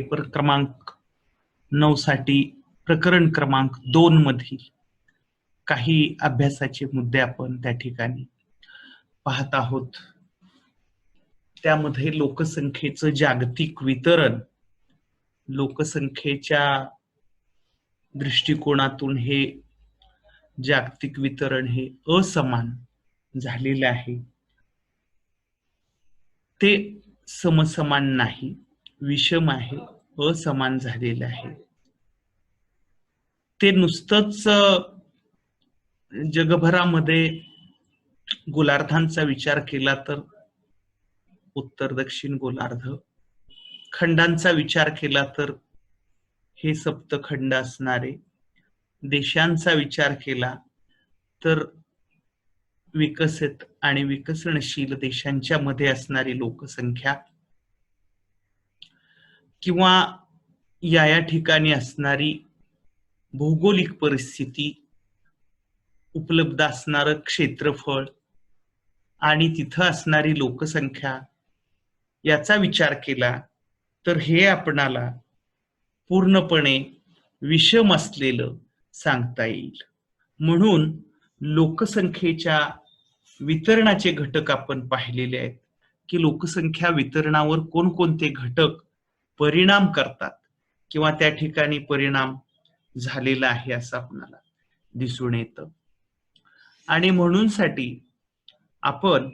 Paper क्रमांक 9 साठी प्रकरण क्रमांक 2 मधील काही अभ्यासाचे मुद्दे आपण त्या ठिकाणी पाहत आहोत. त्यामध्ये लोकसंख्येचं जागतिक वितरण, लोकसंख्येच्या दृष्टिकोनातून हे जागतिक वितरण हे असमान झालेले आहे. ते समसमान नाही, विषम आहे, असमान झालेले आहे. ते नुसतंच जगभरामध्ये गोलार्धांचा विचार केला तर उत्तर दक्षिण गोलार्ध, खंडांचा विचार केला तर हे सप्तखंड असणारे, देशांचा विचार केला तर विकसित आणि विकसनशील देशांच्या मध्ये असणारी लोकसंख्या किंवा या ठिकाणी असणारी भौगोलिक परिस्थिती, उपलब्ध असणारं क्षेत्रफळ आणि तिथं असणारी लोकसंख्या याचा विचार केला तर हे आपणाला पूर्णपणे विषम असलेलं सांगता येईल. म्हणून लोकसंख्येच्या वितरणाचे घटक आपण पाहिलेले आहेत की लोकसंख्या वितरणावर कोणकोणते घटक परिणाम करतात किंवा त्या ठिकाणी परिणाम झालेला आहे असं आपल्याला दिसून येतं. आणि म्हणून साठी आपण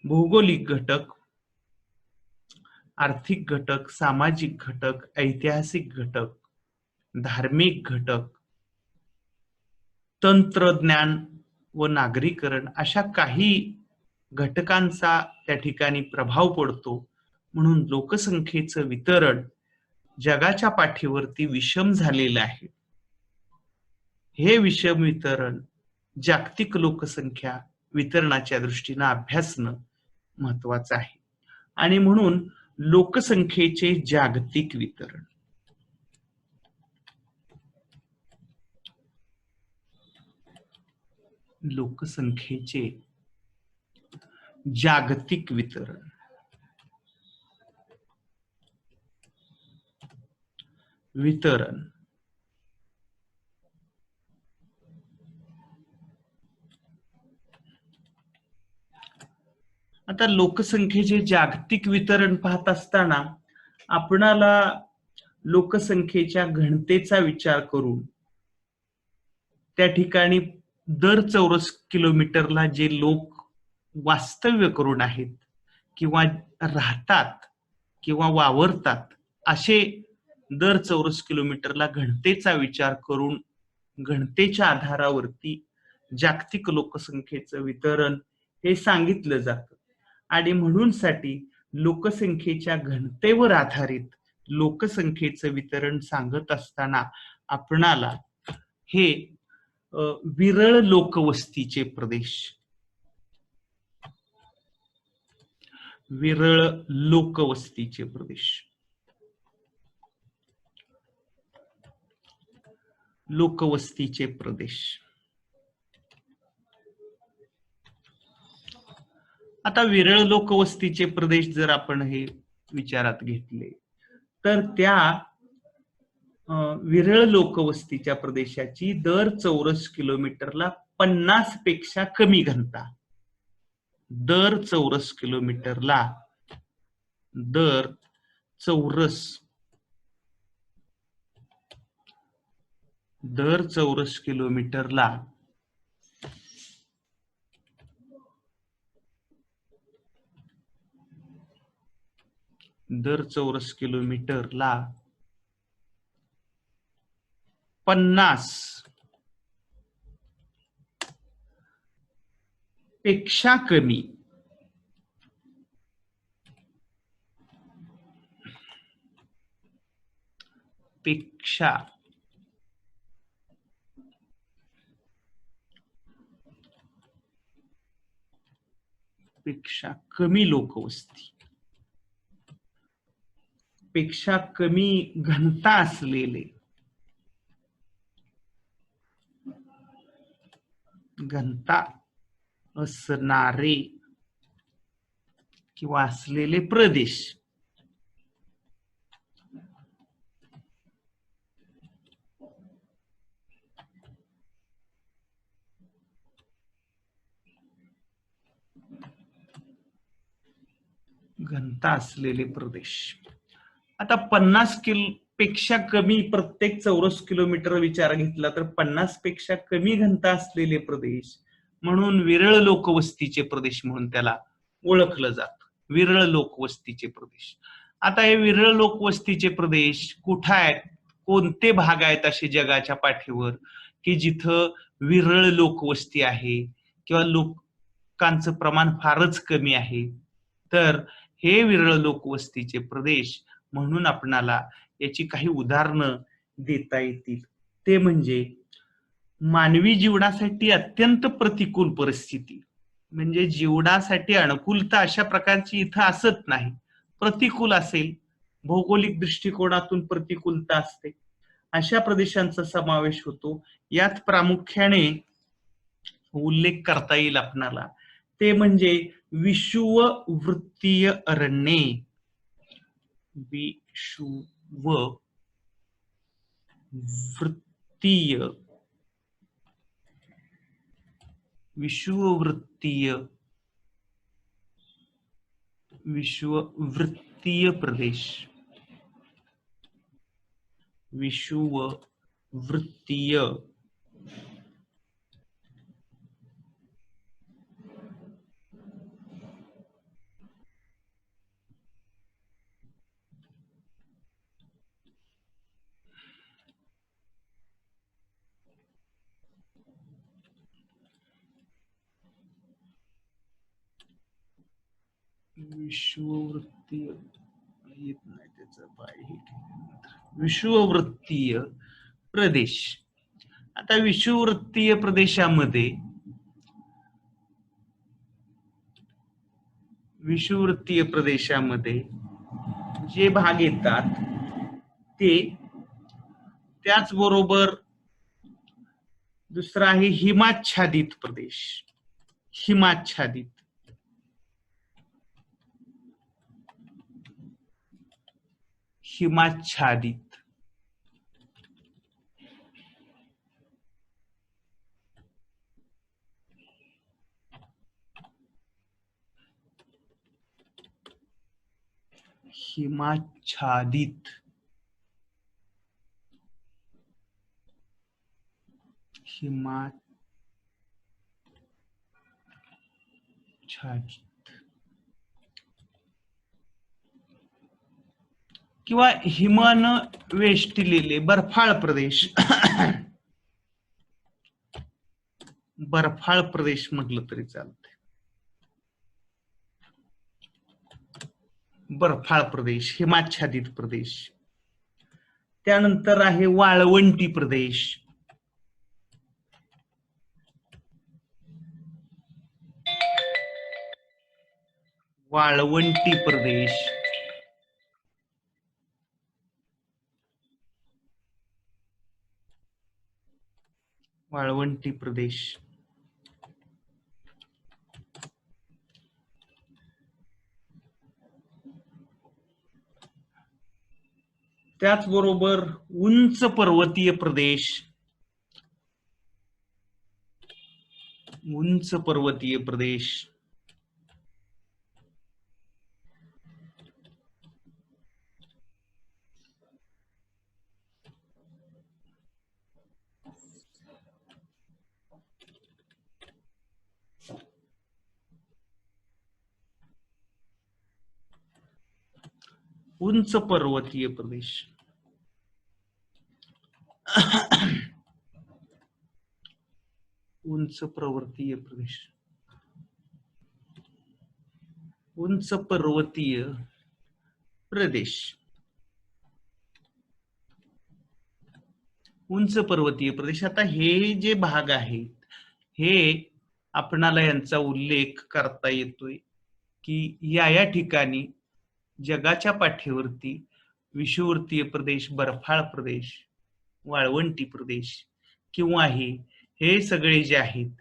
भौगोलिक घटक, आर्थिक घटक, सामाजिक घटक, ऐतिहासिक घटक, धार्मिक घटक, तंत्रज्ञान व नागरीकरण अशा काही घटकांचा त्या ठिकाणी प्रभाव पडतो. म्हणून लोकसंख्येचं वितरण जगाच्या पाठीवरती विषम झालेलं आहे. हे विषम वितरण जागतिक लोकसंख्या वितरणाच्या दृष्टीने अभ्यासणं महत्वाचं आहे. आणि म्हणून लोकसंख्येचे जागतिक वितरण, लोकसंख्येचे जागतिक वितरण, वितरण आता लोकसंख्येचे जागतिक वितरण पाहत असताना आपणाला लोकसंख्येच्या घनतेचा विचार करून त्या ठिकाणी दर चौरस किलोमीटरला जे लोक वास्तव्य करून आहेत किंवा राहतात किंवा वावरतात असे दर चौरस किलोमीटरला घनतेचा विचार करून घनतेच्या आधारावरती जागतिक लोकसंख्येचं वितरण हे सांगितलं जातं. आणि म्हणून साठी लोकसंख्येच्या घनतेवर आधारित लोकसंख्येचं वितरण सांगत असताना आपणाला हे विरळ लोकवस्तीचे प्रदेश, विरळ लोकवस्तीचे प्रदेश, लोकवस्तीचे प्रदेश. आता विरळ लोकवस्तीचे प्रदेश जर आपण हे विचारात घेतले तर त्या विरळ लोकवस्तीच्या प्रदेशाची दर चौरस किलोमीटरला 50 पेक्षा कमी घनता, दर चौरस किलोमीटरला, दर चौरस किलोमीटरला दर चौरस किलोमीटरला 50 पेक्षा कमी पेक्षा कमी लोकवस्ती, पेक्षा कमी घनता असलेले, घनता असणारे किंवा असलेले प्रदेश घनता असलेले प्रदेश. आता 50 पेक्षा कमी प्रत्येक चौरस किलोमीटर विचार घेतला तर 50 पेक्षा कमी घनता असलेले प्रदेश म्हणून विरळ लोकवस्तीचे प्रदेश म्हणून त्याला ओळखलं जातं. विरळ लोकवस्तीचे प्रदेश. आता हे विरळ लोकवस्तीचे प्रदेश कुठं आहेत, कोणते भाग आहेत असे जगाच्या पाठीवर की जिथं विरळ लोकवस्ती आहे किंवा लोकांचं प्रमाण फारच कमी आहे, तर हे विरळ लोकवस्तीचे प्रदेश म्हणून आपणाला याची काही उदाहरणं देता येतील. ते म्हणजे मानवी जीवनासाठी अत्यंत प्रतिकूल परिस्थिती, म्हणजे जीवनासाठी अनुकूलता अशा प्रकारची इथं असत नाही, प्रतिकूल असेल, भौगोलिक दृष्टिकोनातून प्रतिकूलता असते, अशा प्रदेशांचा समावेश होतो. यात प्रामुख्याने उल्लेख करता येईल आपणाला ते म्हणजे विषुववृत्तीय अरण्ये. विषुववृत्तीय प्रदेश. विषुववृत्तीय विषुववृत्तीय येत नाही त्याचा पाय. विषुववृत्तीय प्रदेश. आता विषुववृत्तीय प्रदेशामध्ये जे भाग येतात ते, त्याचबरोबर दुसरा आहे हिमाच्छादित प्रदेश. हिमाच्छादित किंवा हिमानं वेष्टलेले बर्फाळ प्रदेश. बर्फाळ प्रदेश म्हटलं तरी चालतंय. बर्फाळ प्रदेश, हिमाच्छादित प्रदेश. त्यानंतर आहे वाळवंटी प्रदेश. वाळवंटी प्रदेश. वाळवंटी प्रदेश. त्याचबरोबर उंच पर्वतीय प्रदेश. उंच पर्वतीय प्रदेश. उंच पर्वतीय प्रदेश. उंच पर्वतीय प्रदेश. उंच पर्वतीय प्रदेश. उंच पर्वतीय प्रदेश. आता हे जे भाग आहेत हे आपणाला यांचा उल्लेख करता येतोय की या ठिकाणी जगाच्या पाठीवरती विषुववृत्तीय प्रदेश, बर्फाळ प्रदेश, वाळवंटी प्रदेश किंवा हे सगळे जे आहेत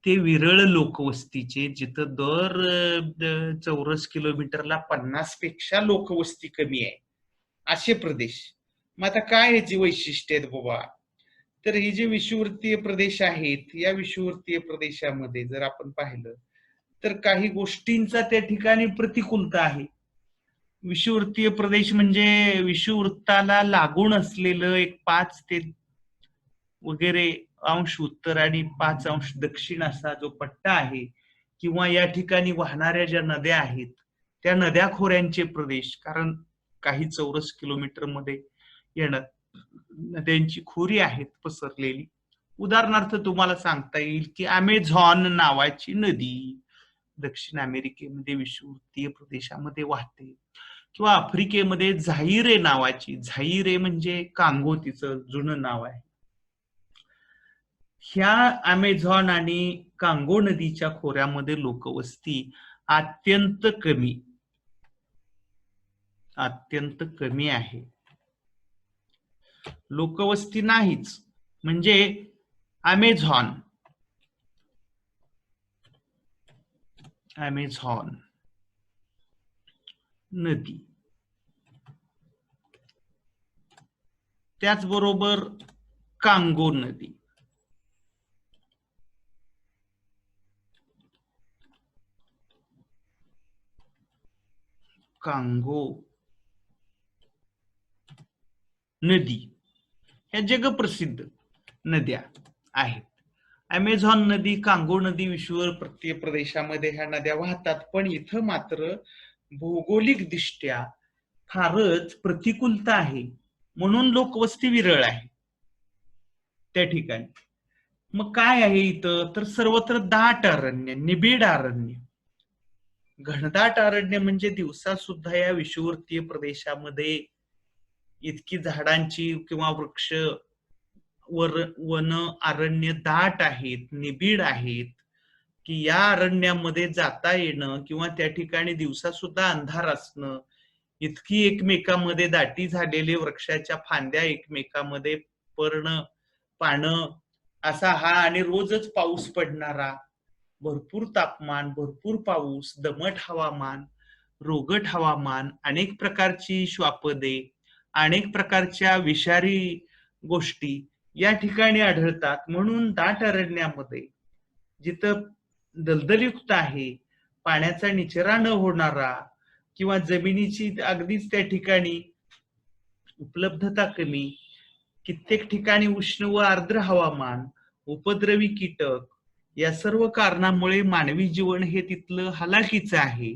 ते विरळ लोकवस्तीचे, जिथं दर चौरस किलोमीटरला 50 पेक्षा लोकवस्ती कमी आहे असे प्रदेश. मग आता काय ह्याची वैशिष्ट्य आहेत बाबा, तर हे जे विषुववृत्तीय प्रदेश आहेत या विषुववृत्तीय प्रदेशामध्ये जर आपण पाहिलं तर काही गोष्टींचा त्या ठिकाणी प्रतिकूलता आहे. विषुवृत्तीय प्रदेश म्हणजे विषुवृत्ताला लागून असलेलं एक 5 ते वगैरे अंश उत्तर आणि 5 अंश दक्षिण असा जो पट्टा आहे, किंवा या ठिकाणी वाहणाऱ्या ज्या नद्या आहेत त्या नद्या खोऱ्यांचे प्रदेश, कारण काही चौरस किलोमीटर मध्ये या नद्यांची खोरी आहेत पसरलेली. उदाहरणार्थ तुम्हाला सांगता येईल की अमेझॉन नावाची नदी दक्षिण अमेरिकेमध्ये विषुवृत्तीय प्रदेशामध्ये वाहते, किंवा आफ्रिकेमध्ये झाईरे नावाची, झाईरे म्हणजे कांगो तिचं जुनं नाव आहे, ह्या अमेझॉन आणि कांगो नदीच्या खोऱ्यामध्ये लोकवस्ती अत्यंत कमी आहे. लोकवस्ती नाहीच, म्हणजे अमेझॉन नदी, त्याचबरोबर कांगो नदी, ह्या जगप्रसिद्ध नद्या आहेत. अमेझॉन नदी, कांगो नदी विषुवृत्तीय प्रदेशामध्ये ह्या नद्या वाहतात, पण इथं मात्र भौगोलिक दृष्ट्या फारच प्रतिकूलता आहे, म्हणून लोकवस्ती विरळ आहे त्या ठिकाणी. मग काय आहे इथं, तर सर्वत्र दाट अरण्य, निबिड अरण्य, घनदाट अरण्य, म्हणजे दिवसा सुद्धा या विषुवृत्तीय प्रदेशामध्ये इतकी झाडांची किंवा वृक्ष वन अरण्य दाट आहेत, निबिड आहेत, की या अरण्यामध्ये जाता येणं किंवा त्या ठिकाणी दिवसा सुद्धा अंधार असणं, इतकी एकमेकांमध्ये दाटी झालेले वृक्षाच्या फांद्या एकमेकांमध्ये पानं असा हा, आणि रोजच पाऊस पडणारा, भरपूर तापमान, भरपूर पाऊस, दमट हवामान, रोगट हवामान, अनेक प्रकारची श्वापदे, अनेक प्रकारच्या विषारी गोष्टी या ठिकाणी आढळतात. म्हणून दाट अरण्यामध्ये जिथं दलदलयुक्त आहे, पाण्याचा निचरा न होणारा, किंवा जमिनीची अगदीच त्या ठिकाणी उपलब्धता कमी, कित्येक ठिकाणी उष्ण व आर्द्र हवामान, उपद्रवी कीटक, या सर्व कारणामुळे मानवी जीवन हे तिथलं हलाखीचं आहे.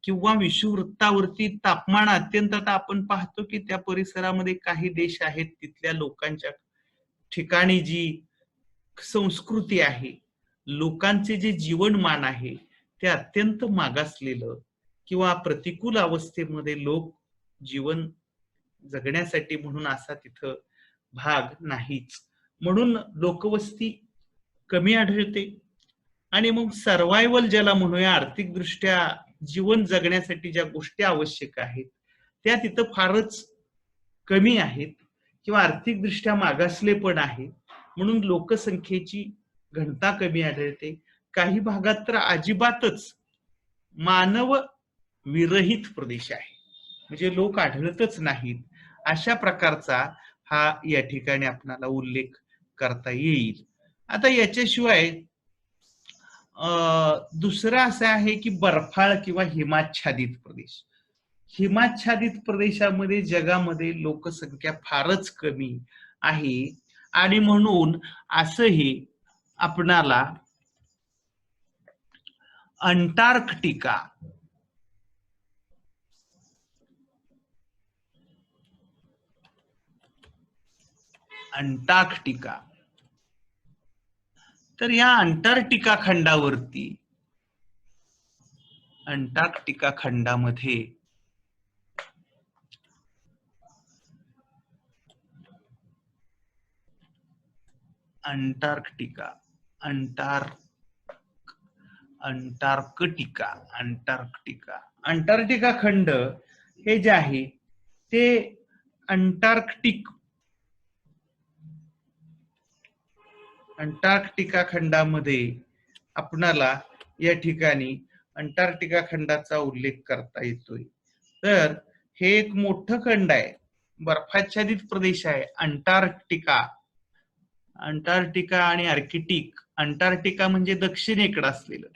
किंवा विषुववृत्तावरती तापमान अत्यंत, आता आपण पाहतो की त्या परिसरामध्ये काही देश आहेत, तिथल्या लोकांच्या ठिकाणी जी संस्कृती आहे, लोकांचे जे जीवनमान आहे ते अत्यंत मागासलेलं किंवा प्रतिकूल अवस्थेमध्ये लोक जीवन जगण्यासाठी म्हणून असा तिथं भाग नाहीच, म्हणून लोकवस्ती कमी आढळते. आणि मग सर्वायवल ज्याला म्हणूया, आर्थिक दृष्ट्या जीवन जगण्यासाठी ज्या गोष्टी आवश्यक आहेत त्या तिथं फारच कमी आहेत, किंवा आर्थिक दृष्ट्या मागासले पण आहे, म्हणून लोकसंख्येची घनता कमी आढळते. काही भागात तर अजिबातच मानव विरहित प्रदेश आहे, म्हणजे लोक आढळतच नाहीत. अशा प्रकारचा हा या ठिकाणी आपल्याला उल्लेख करता येईल. आता याच्याशिवाय दुसरं असं आहे की बर्फाळ किंवा हिमाच्छादित प्रदेश. हिमाच्छादित प्रदेशामध्ये जगामध्ये लोकसंख्या फारच कमी आहे, आणि म्हणून असंही आपणाला अंटार्क्टिका तर या अंटार्क्टिका खंडामध्ये अंटार्क्टिका खंड हे जे आहे ते अंटार्क्टिका खंडामध्ये आपणाला या ठिकाणी अंटार्क्टिका खंडाचा उल्लेख करता येतोय. तर हे एक मोठं खंड आहे, बर्फाच्छादित प्रदेश आहे. अंटार्क्टिका आणि आर्किटिक. अंटार्क्टिका म्हणजे दक्षिणेकडे असलेलं,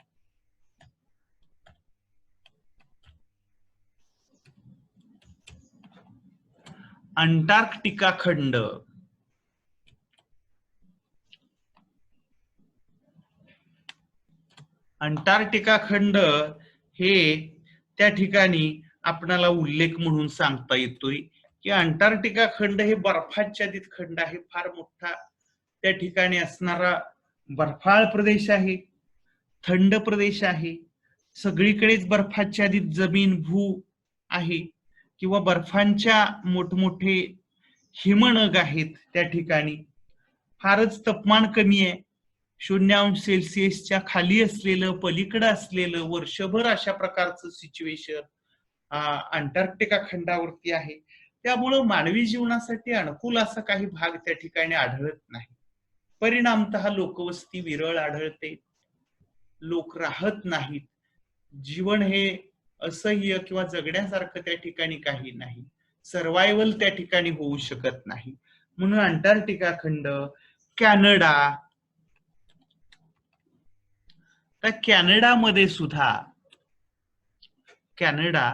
अंटार्क्टिका खंड, अंटार्क्टिका खंड हे त्या ठिकाणी आपणाला उल्लेख म्हणून सांगता येतोय की अंटार्क्टिका खंड हे बर्फाच्छादित खंड आहे, फार मोठा त्या ठिकाणी असणारा बर्फाळ प्रदेश आहे, थंड प्रदेश आहे, सगळीकडेच बर्फाच्छादित जमीन भू आहे किंवा बर्फांच्या मोठमोठे हिमनग आहेत त्या ठिकाणी, फारच तापमान कमी आहे, 0°C खाली असलेलं, पलीकडे असलेलं वर्षभर अशा प्रकारचं सिच्युएशन अंटार्क्टिका खंडावरती आहे. त्यामुळं मानवी जीवनासाठी अनुकूल असा काही भाग त्या ठिकाणी आढळत नाही. परिणामतः लोकवस्ती विरळ आढळते, लोक राहत नाहीत, जीवन हे असह्य किंवा जगण्यासारखं त्या ठिकाणी काही नाही, सर्वायवल त्या ठिकाणी होऊ शकत नाही. म्हणून अंटार्क्टिका खंड, कॅनडा, तर कॅनडामध्ये सुद्धा कॅनडा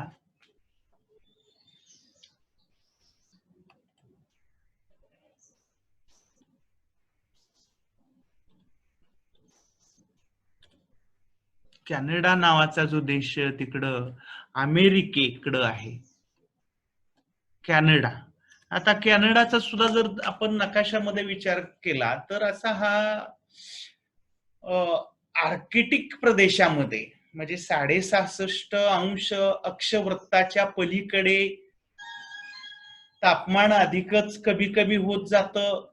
नावाचा जो देश तिकडं अमेरिकेकडं आहे, कॅनडा. आता कॅनडाचा सुद्धा जर आपण नकाशामध्ये विचार केला तर असा हा आर्कटिक प्रदेशामध्ये, म्हणजे 66.5 अक्षवृत्ताच्या पलीकडे तापमान अधिकच कमी कमी होत जातं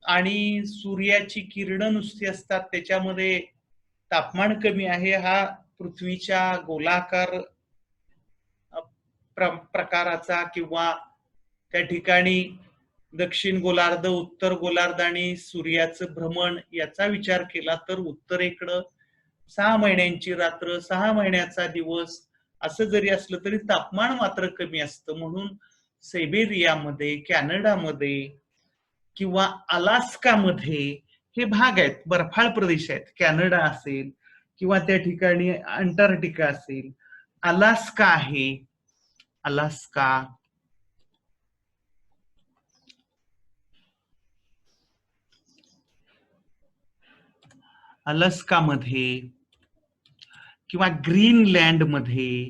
आणि सूर्याची किरण नुसती असतात, त्याच्यामध्ये तापमान कमी आहे. हा पृथ्वीच्या गोलाकार प्रकाराचा किंवा त्या ठिकाणी दक्षिण गोलार्ध, उत्तर गोलार्ध आणि सूर्याचं भ्रमण याचा विचार केला तर उत्तरेकडं 6 महिन्यांची रात्र, 6 महिन्याचा दिवस असं जरी असलं तरी तापमान मात्र कमी असतं. म्हणून सायबेरियामध्ये, कॅनडामध्ये किंवा अलास्कामध्ये हे भाग आहेत, बर्फाळ प्रदेश आहेत. कॅनडा असेल किंवा त्या ठिकाणी अंटार्क्टिका असेल, अलास्का आहे, अलास्का, अलास्कामध्ये किंवा ग्रीनलँड मध्ये,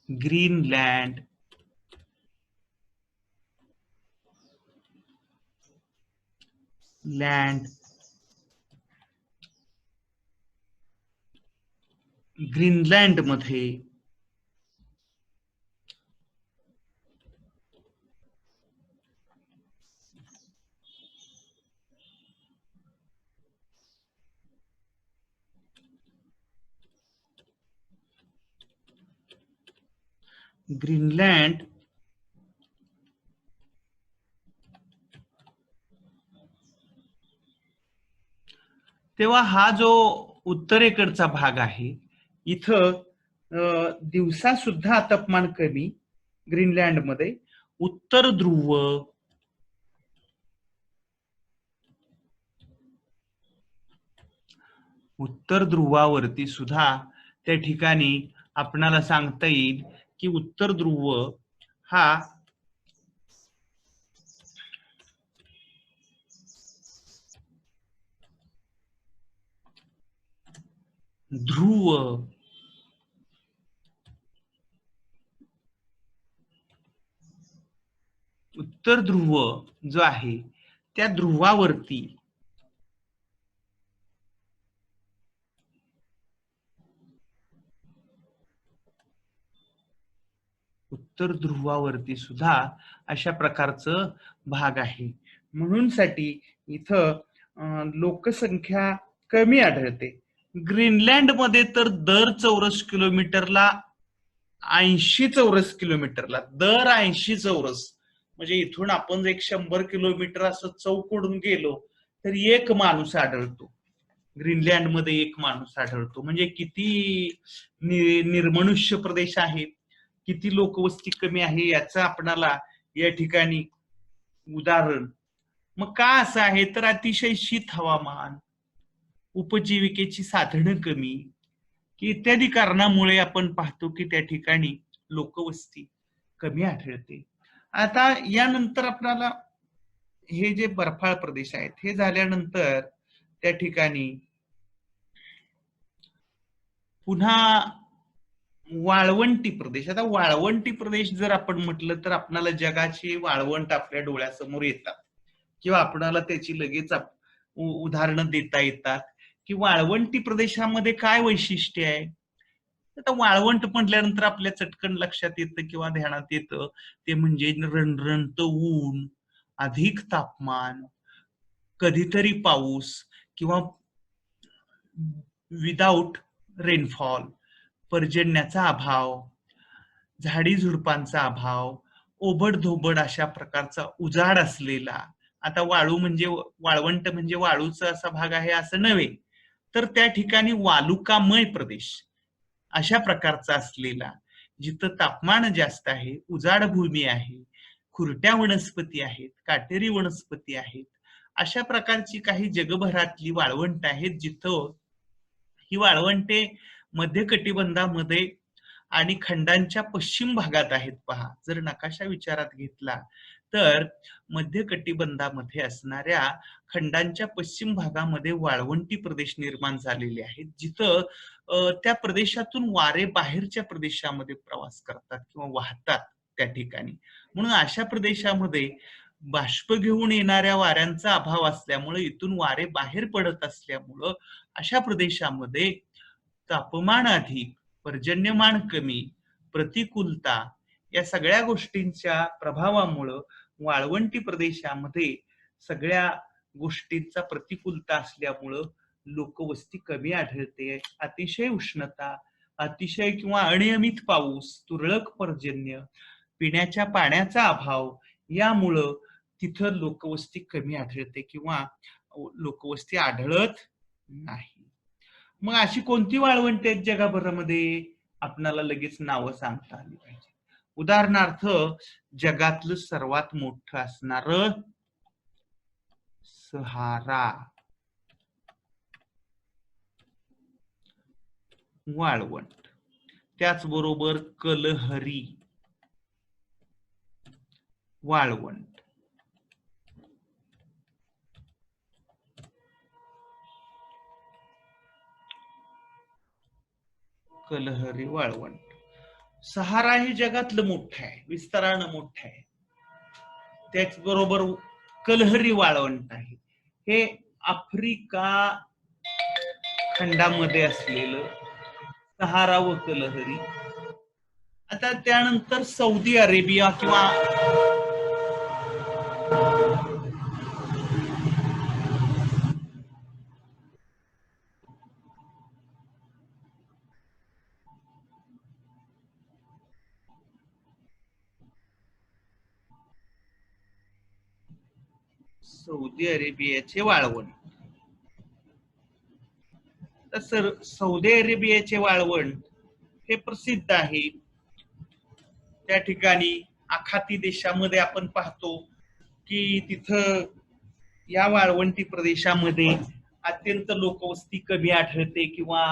ग्रीनलँड, ग्रीनलँड मध्ये ग्रीनलँड तेव्हा हा जो उत्तरेकडचा भाग आहे, इथं दिवसा सुद्धा तापमान कमी ग्रीनलँड मध्ये, उत्तर ध्रुव, उत्तर ध्रुवावरती सुद्धा त्या ठिकाणी आपणाला सांगता येईल की उत्तर ध्रुव हा ध्रुव, उत्तर ध्रुव जो आहे त्या ध्रुवावरती उत्तर ध्रुवावरती सुद्धा अशा प्रकारचं भाग आहे. म्हणून साठी इथं लोकसंख्या कमी आढळते. ग्रीनलँड मध्ये तर दर चौरस किलोमीटरला 80 चौरस किलोमीटरला, दर 80 चौरस, म्हणजे इथून आपण एक 100 किलोमीटर असं चौकडून गेलो तर एक माणूस आढळतो. ग्रीनलँड मध्ये एक माणूस आढळतो. म्हणजे किती निर्मनुष्य प्रदेश आहे, किती लोकवस्ती कमी आहे याचं आपणाला या ठिकाणी उदाहरण. मग का असं आहे तर अतिशय शीत हवामान, उपजीविकेची साधनं कमी की इत्यादी कारणामुळे आपण पाहतो की त्या ठिकाणी लोकवस्ती कमी आढळते. आता यानंतर आपल्याला हे जे बर्फाळ प्रदेश आहेत हे झाल्यानंतर त्या ठिकाणी पुन्हा वाळवंटी प्रदेश. आता वाळवंटी प्रदेश जर आपण म्हटलं तर आपल्याला जगाची वाळवंट आपल्या डोळ्यासमोर येतात किंवा आपल्याला त्याची लगेच उदाहरणं देता येतात की वाळवंटी प्रदेशामध्ये काय वैशिष्ट्य आहे. आता वाळवंट म्हटल्यानंतर आपल्या चटकन लक्षात येतं किंवा ध्यानात येतं ते म्हणजे रणरणत ऊन, अधिक तापमान, कधीतरी पाऊस किंवा विदाऊट रेनफॉल, पर्जन्याचा अभाव, झाडी झुडपांचा अभाव, ओबड-धोबड अशा प्रकारचा उजाड असलेला. आता वाळू म्हणजे वाळवंट म्हणजे वाळूचा असा भाग आहे असं नव्हे, तर त्या ठिकाणी वालुकामय प्रदेश अशा प्रकारचा असलेला, जिथं तापमान जास्त आहे, उजाड भूमी आहे, खुरट्या वनस्पती आहेत, काटेरी वनस्पती आहेत, अशा प्रकारची काही जगभरातली वाळवंट आहेत जिथं ही वाळवंटे मध्य कटिबंधामध्ये आणि खंडांच्या पश्चिम भागात आहेत. पहा, जर नकाशा विचारात घेतला तर मध्य कटिबंधामध्ये असणाऱ्या खंडांच्या पश्चिम भागामध्ये वाळवंटी प्रदेश निर्माण झालेले आहेत, जिथं त्या प्रदेशातून वारे बाहेरच्या प्रदेशामध्ये प्रवास करतात किंवा वाहतात त्या ठिकाणी. म्हणून अशा प्रदेशामध्ये बाष्प घेऊन येणाऱ्या वाऱ्यांचा अभाव असल्यामुळे इथून वारे बाहेर पडत असल्यामुळं अशा प्रदेशामध्ये तापमान अधिक, पर्जन्यमान कमी, प्रतिकूलता या सगळ्या गोष्टींच्या प्रभावामुळं वाळवंटी प्रदेशामध्ये सगळ्या गोष्टींचा प्रतिकूलता असल्यामुळं लोकवस्ती कमी आढळते. अतिशय उष्णता, अतिशय किंवा अनियमित पाऊस, तुरळक पर्जन्य, पिण्याच्या पाण्याचा अभाव यामुळं तिथं लोकवस्ती कमी आढळते किंवा लोकवस्ती आढळत नाही. मग अशी कोणती वाळवंटे आहेत जगभरामध्ये आपल्याला लगेच नावं सांगता आली पाहिजे. उदाहरणार्थ जगातलं सर्वात मोठं असणार सहारा वाळवंट, त्याचबरोबर कलहरी वाळवंट, कलहरी वाळवंट. सहारा हे जगातलं मोठं आहे, विस्तारानं मोठं आहे. त्याचबरोबर कलहरी वाळवंट आहे, हे आफ्रिका खंडामध्ये असलेलं सहारा व कलहरी. आता त्यानंतर सौदी अरेबिया किंवा सौदी अरेबियाचे वाळवंट. तर सौदी अरेबियाचे वाळवंट हे प्रसिद्ध आहे. त्या ठिकाणी आखाती देशामध्ये आपण पाहतो की तिथं या वाळवंटी प्रदेशामध्ये अत्यंत लोकवस्ती कमी आढळते किंवा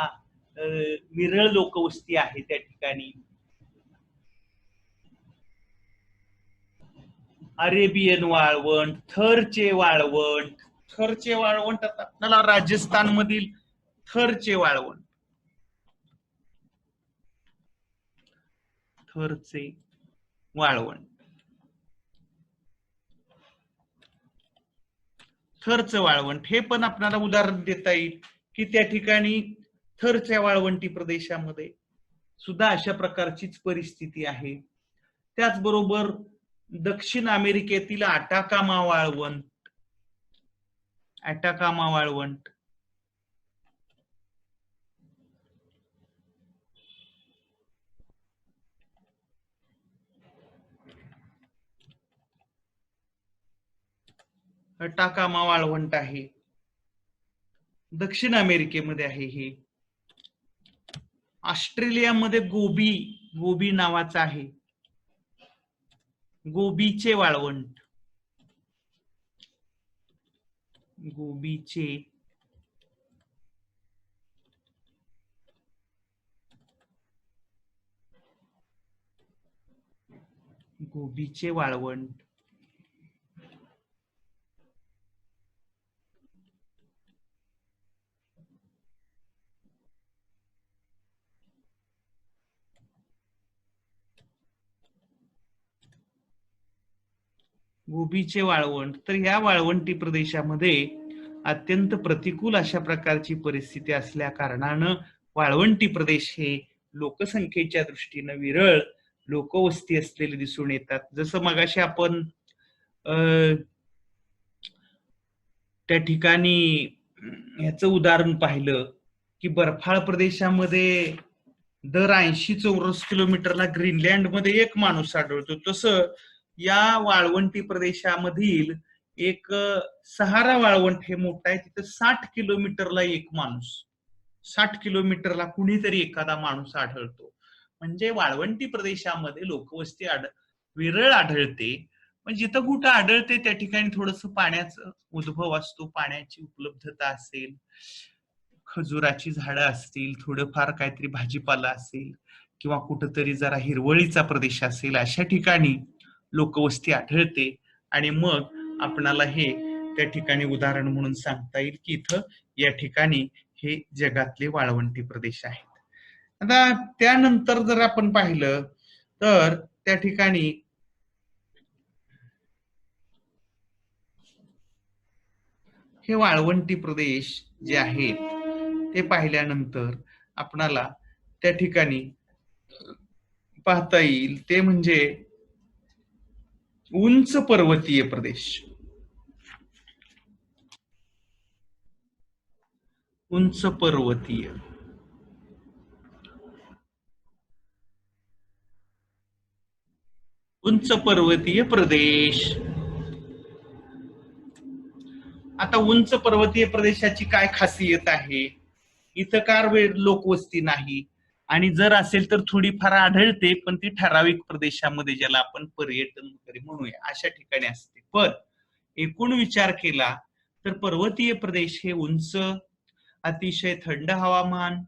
विरळ लोकवस्ती आहे त्या ठिकाणी. अरेबियन वाळवंट, थरचे वाळवंट, थरचे वाळवंट आता आपल्याला राजस्थान मधील थरचे वाळवंट, थरचे वाळवंट, थरचं वाळवंट हे पण आपल्याला उदाहरण देता येईल की त्या ठिकाणी थरच्या वाळवंटी प्रदेशामध्ये सुद्धा अशा प्रकारचीच परिस्थिती आहे. त्याचबरोबर दक्षिण अमेरिकेतील अटाकामा वाळवंट, अटाकामा वाळवंट, अटाकामा वाळवंट आहे, दक्षिण अमेरिकेमध्ये आहे. हे ऑस्ट्रेलियामध्ये गोबी, गोबी नावाचा आहे, गोबीचे वाळवंट, गोबीचे गोबीचे वाळवंट, गोबीचे वाळवंट, तर या वाळवंटी प्रदेशामध्ये अत्यंत प्रतिकूल अशा प्रकारची परिस्थिती असल्या कारणानं वाळवंटी प्रदेश हे लोकसंख्येच्या दृष्टीनं विरळ लोकवस्ती असलेले दिसून येतात. जसं मगाशी आपण त्या ठिकाणी ह्याचं उदाहरण पाहिलं की बर्फाळ प्रदेशामध्ये दर 80 चौरस किलोमीटरला ग्रीनलँडमध्ये एक माणूस आढळतो. तसं या वाळवंटी प्रदेशामधील एक सहारा वाळवंट हे मोठं आहे, तिथं 60 किलोमीटरला एक माणूस, 60 किलोमीटरला कुणीतरी एखादा माणूस आढळतो. म्हणजे वाळवंटी प्रदेशामध्ये लोकवस्ती विरळ आढळते. पण जिथं कुठं आढळते त्या ठिकाणी थोडस पाण्याचा उद्भव असतो, पाण्याची उपलब्धता असेल, खजुराची झाडं असतील, थोडंफार काहीतरी भाजीपाला असेल किंवा कुठंतरी जरा हिरवळीचा प्रदेश असेल, अशा ठिकाणी लोकवस्ती आढळते. आणि मग आपणाला हे त्या ठिकाणी उदाहरण म्हणून सांगता येईल की इथं या ठिकाणी हे जगातले वाळवंटी प्रदेश आहेत. आता त्यानंतर जर आपण पाहिलं तर त्या ठिकाणी हे वाळवंटी प्रदेश जे आहेत ते पाहिल्यानंतर आपणाला त्या ठिकाणी पाहता येईल ते म्हणजे उंच पर्वतीय प्रदेश. उंच पर्वतीय उंच पर्वतीय प्रदेश. आता उंच पर्वतीय प्रदेशाची काय खासियत आहे? इथं कार वेळ लोकवस्ती नाही, आणि जर असेल तर थोडीफार आढळते, पण ती ठराविक प्रदेशामध्ये, ज्याला आपण पर्यटन वगैरे म्हणूया अशा ठिकाणी असते. पण एकूण विचार केला तर पर्वतीय प्रदेश हे उंच, अतिशय थंड हवामान,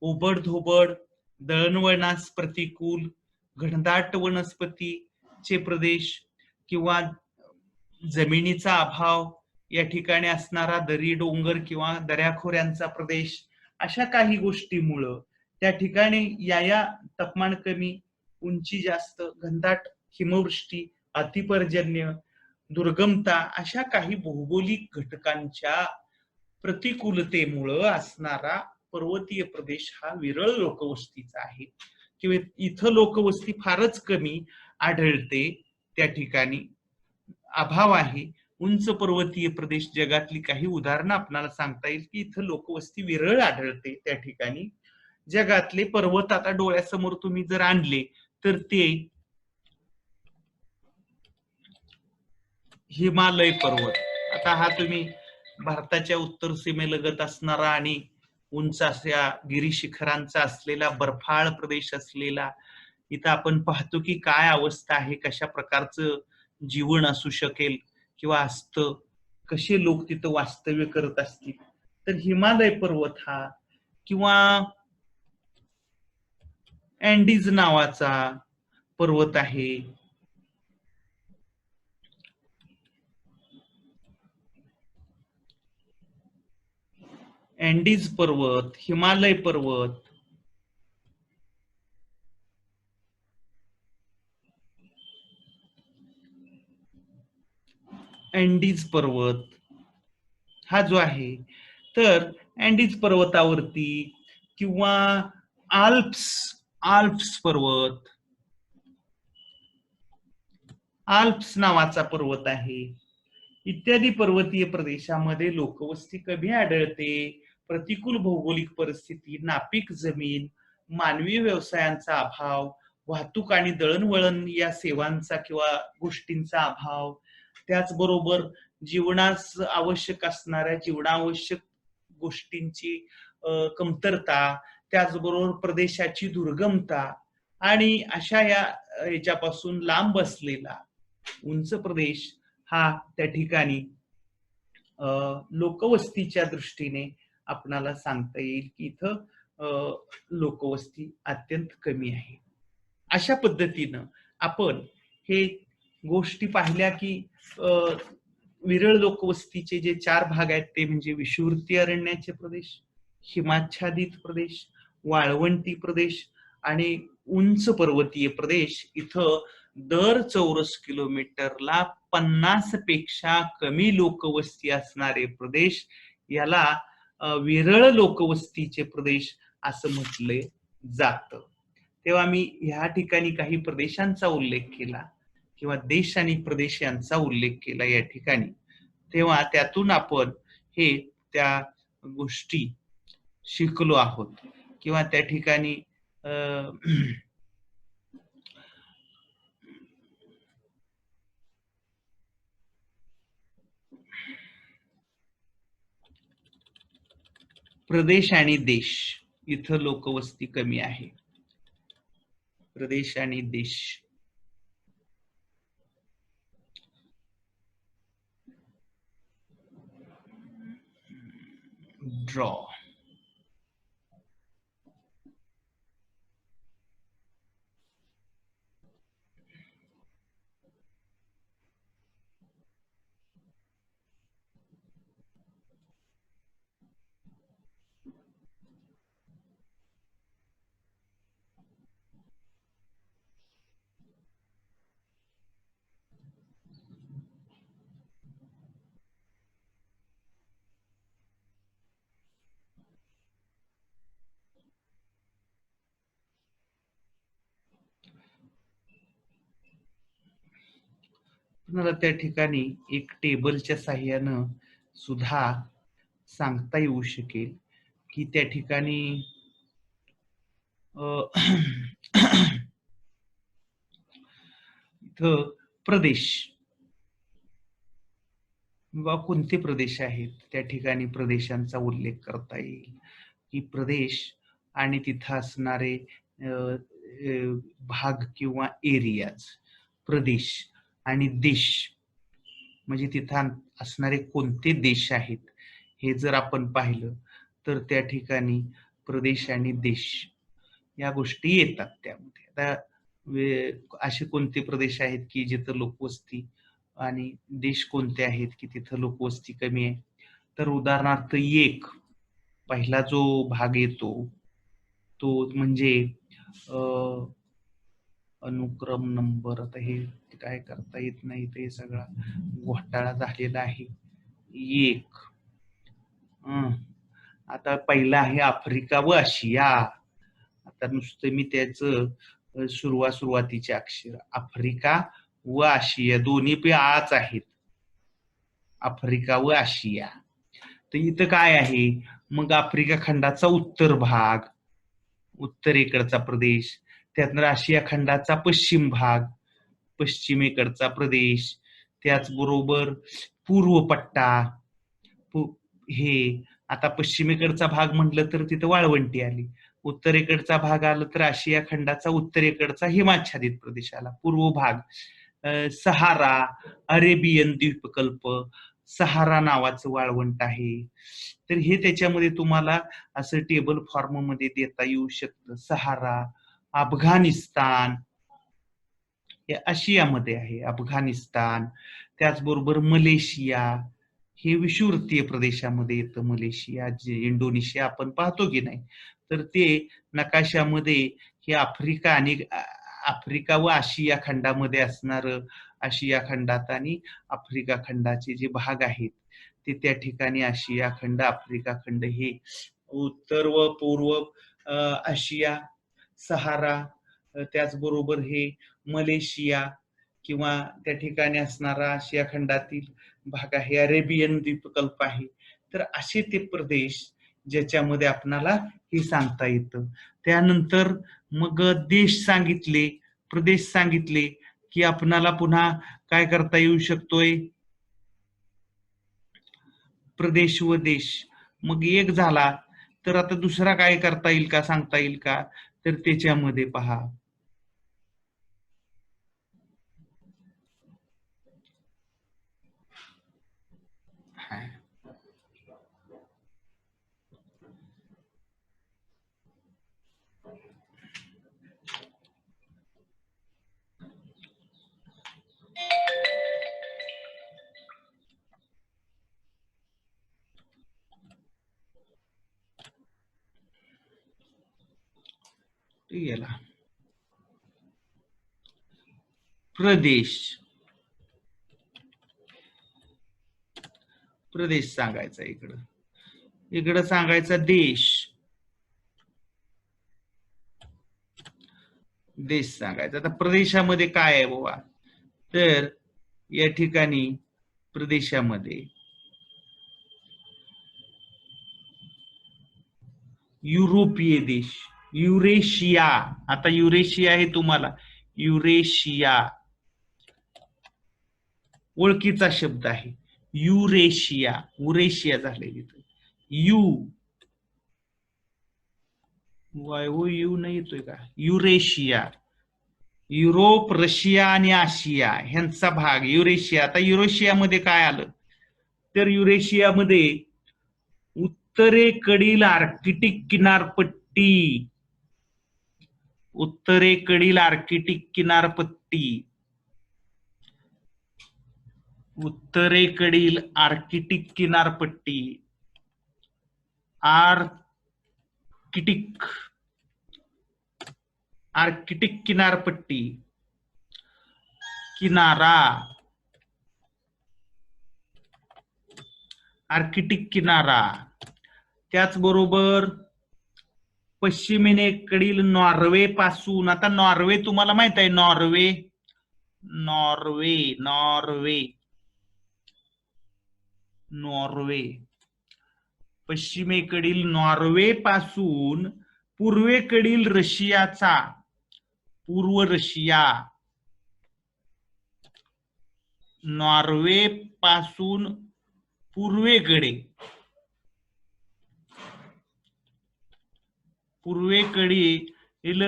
ओबड-धोबड, दळणवळणास प्रतिकूल, घनदाट वनस्पतीचे प्रदेश किंवा जमिनीचा अभाव, या ठिकाणी असणारा दरी डोंगर किंवा दऱ्याखोऱ्यांचा प्रदेश, अशा काही गोष्टीमुळं त्या ठिकाणी या तापमान कमी, उंची जास्त, घनदाट हिमवृष्टी, अतिपर्जन्य, दुर्गमता अशा काही भौगोलिक घटकांच्या प्रतिकूलतेमुळं असणारा पर्वतीय प्रदेश हा विरळ लोकवस्तीचा आहे किंवा इथं लोकवस्ती फारच कमी आढळते. त्या ठिकाणी अभाव आहे. उंच पर्वतीय प्रदेश, जगातली काही उदाहरणं आपल्याला सांगता येईल की इथं लोकवस्ती विरळ आढळते. त्या ठिकाणी जगातले पर्वत आता डोळ्यासमोर तुम्ही जर आणले तर ते हिमालय पर्वत. आता हा तुम्ही भारताच्या उत्तर सीमेलगत असणारा आणि उंच अशा गिरीशिखरांचा असलेला बर्फाळ प्रदेश असलेला, इथं आपण पाहतो की काय अवस्था आहे, कशा प्रकारचं जीवन असू शकेल किंवा असतं, कसे लोक तिथं वास्तव्य करत असतील. तर हिमालय पर्वत हा किंवा अँडीज नावाचा पर्वत आहे, अँडीज पर्वत, हिमालय पर्वत, अँडीज पर्वत हा जो आहे, तर अँडीज पर्वतावरती किंवा आल्प्स आल्प्स पर्वत, आल्प्स नावाचा पर्वत आहे, इत्यादी पर्वतीय प्रदेशामध्ये लोकवस्ती कमी आढळते. प्रतिकूल भौगोलिक परिस्थिती, नापीक जमीन, मानवी व्यवसायांचा अभाव, वाहतूक आणि दळणवळण या सेवांचा किंवा गोष्टींचा अभाव, त्याचबरोबर जीवनास आवश्यक असणाऱ्या जीवनावश्यक गोष्टींची कमतरता, त्याचबरोबर प्रदेशाची दुर्गमता, आणि अशा याच्यापासून लांब असलेला उंच प्रदेश हा त्या ठिकाणी लोकवस्तीच्या दृष्टीने आपणाला सांगता येईल की इथं लोकवस्ती अत्यंत कमी आहे. अशा पद्धतीनं आपण हे गोष्टी पाहिल्या की विरळ लोकवस्तीचे जे 4 भाग आहेत ते म्हणजे विषुववृत्तीय अरण्याचे प्रदेश, हिमाच्छादित प्रदेश, वाळवंटी प्रदेश आणि उंच पर्वतीय प्रदेश. इथं दर चौरस किलोमीटरला 50 पेक्षा कमी लोकवस्ती असणारे प्रदेश याला विरळ लोकवस्तीचे प्रदेश असं म्हटले जातं. तेव्हा मी ह्या ठिकाणी काही प्रदेशांचा उल्लेख केला किंवा देश आणि प्रदेश यांचा उल्लेख केला या ठिकाणी. तेव्हा त्यातून आपण हे त्या गोष्टी शिकलो आहोत किंवा त्या ठिकाणी प्रदेश आणि देश इथं लोकवस्ती कमी आहे. प्रदेश आणि देश. ड्रॉ. तुम्हाला त्या ठिकाणी एक टेबलच्या साहाय्यानं सुद्धा सांगता येऊ शकेल की त्या ठिकाणी इथं प्रदेश किंवा कोणते प्रदेश आहेत त्या ठिकाणी प्रदेशांचा उल्लेख करता येईल की प्रदेश आणि तिथं असणारे भाग किंवा एरियाज. प्रदेश आणि देश म्हणजे तिथं असणारे कोणते देश आहेत हे जर आपण पाहिलं तर त्या ठिकाणी प्रदेश आणि देश या गोष्टी येतात त्यामध्ये. आता असे कोणते प्रदेश आहेत की जिथं लोकवस्ती आणि देश कोणते आहेत की तिथं लोकवस्ती कमी आहे. तर उदाहरणार्थ एक पहिला जो भाग येतो तो म्हणजे अनुक्रम नंबर. आता हे काय करता येत नाही, ते सगळा घोटाळा झालेला आहे. एक आता पहिला आहे आफ्रिका व आशिया. आता नुसतं मी त्याचं सुरुवातीचे अक्षर आफ्रिका व आशिया दोन्ही पे आच आहेत. आफ्रिका व आशिया. तर इथं काय आहे मग आफ्रिका खंडाचा उत्तर भाग, उत्तरेकडचा प्रदेश, त्यातनं आशिया खंडाचा पश्चिम भाग, पश्चिमेकडचा प्रदेश, त्याचबरोबर पूर्व पट्टा. हे आता पश्चिमेकडचा भाग म्हटलं तर तिथं वाळवंटी आली, उत्तरेकडचा भाग आला तर आशिया खंडाचा उत्तरेकडचा हिमाच्छादित प्रदेश आला. पूर्व भाग सहारा, अरेबियन द्वीपकल्प, सहारा नावाचं वाळवंट आहे. तर हे त्याच्यामध्ये तुम्हाला असं टेबल फॉर्म मध्ये देता येऊ शकतं. सहारा, अफगाणिस्तान हे आशियामध्ये आहे, अफगाणिस्तान. त्याचबरोबर मलेशिया हे विषुववृत्तीय प्रदेशामध्ये येतं. मलेशिया, जे इंडोनेशिया आपण पाहतो की नाही, तर ते नकाशामध्ये हे आफ्रिका व आशिया खंडामध्ये असणार. आशिया खंडात आणि आफ्रिका खंडाचे जे भाग आहेत ते त्या ठिकाणी आशिया खंड, आफ्रिका खंड हे उत्तर व पूर्व आशिया, सहारा, त्याचबरोबर हे मलेशिया किंवा त्या ठिकाणी असणारा आशिया खंडातील भाग आहे, अरेबियन द्वीपकल्प आहे. तर असे ते प्रदेश ज्याच्यामध्ये आपणाला हे सांगता येतं. त्यानंतर मग देश सांगितले, प्रदेश सांगितले की आपणाला पुन्हा काय करता येऊ शकतोय, प्रदेश व देश. मग एक झाला तर आता दुसरा काय करता येईल का, सांगता येईल का, तर त्याच्यामध्ये पहा गेला प्रदेश, प्रदेश सांगायचा इकडं, इकडं सांगायचा देश, देश सांगायचा. आता प्रदेशामध्ये काय आहे बाबा, तर या ठिकाणी प्रदेशामध्ये युरोपीय देश, युरेशिया, आता युरेशिया हे तुम्हाला युरेशिया ओळखीचा शब्द आहे. युरेशिया, उरेशिया झालेली, यू वायू यू नाही येतोय का, युरेशिया, युरोप, रशिया आणि आशिया ह्यांचा भाग युरेशिया. आता युरेशियामध्ये काय आलं, तर युरेशियामध्ये उत्तरेकडील आर्किटिक किनारपट्टी, उत्तरेकडील आर्किटिक किनारपट्टी, उत्तरेकडील आर्किटिक किनारपट्टी, आर्किटिक, आर्किटिक किनारपट्टी, किनारा, आर्किटिक किनारा, त्याचबरोबर पश्चिमेकडील नॉर्वे पासून, आता नॉर्वे तुम्हाला माहित आहे, नॉर्वे, नॉर्वे, नॉर्वे, नॉर्वे, पश्चिमेकडील नॉर्वे पासून पूर्वेकडील रशियाचा, पूर्व रशिया, नॉर्वे पासून पूर्वेकडे, पूर्वेकडील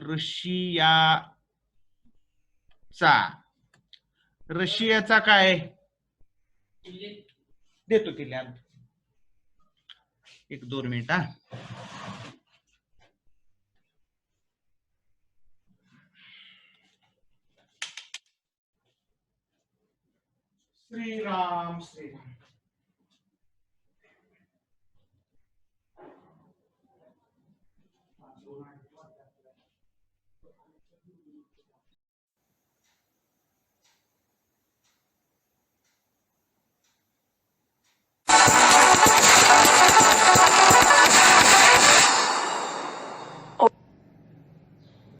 रशियाचा, रशियाचा काय देतो की लॅब, 1-2 मिनिट हा. श्रीराम श्रीराम.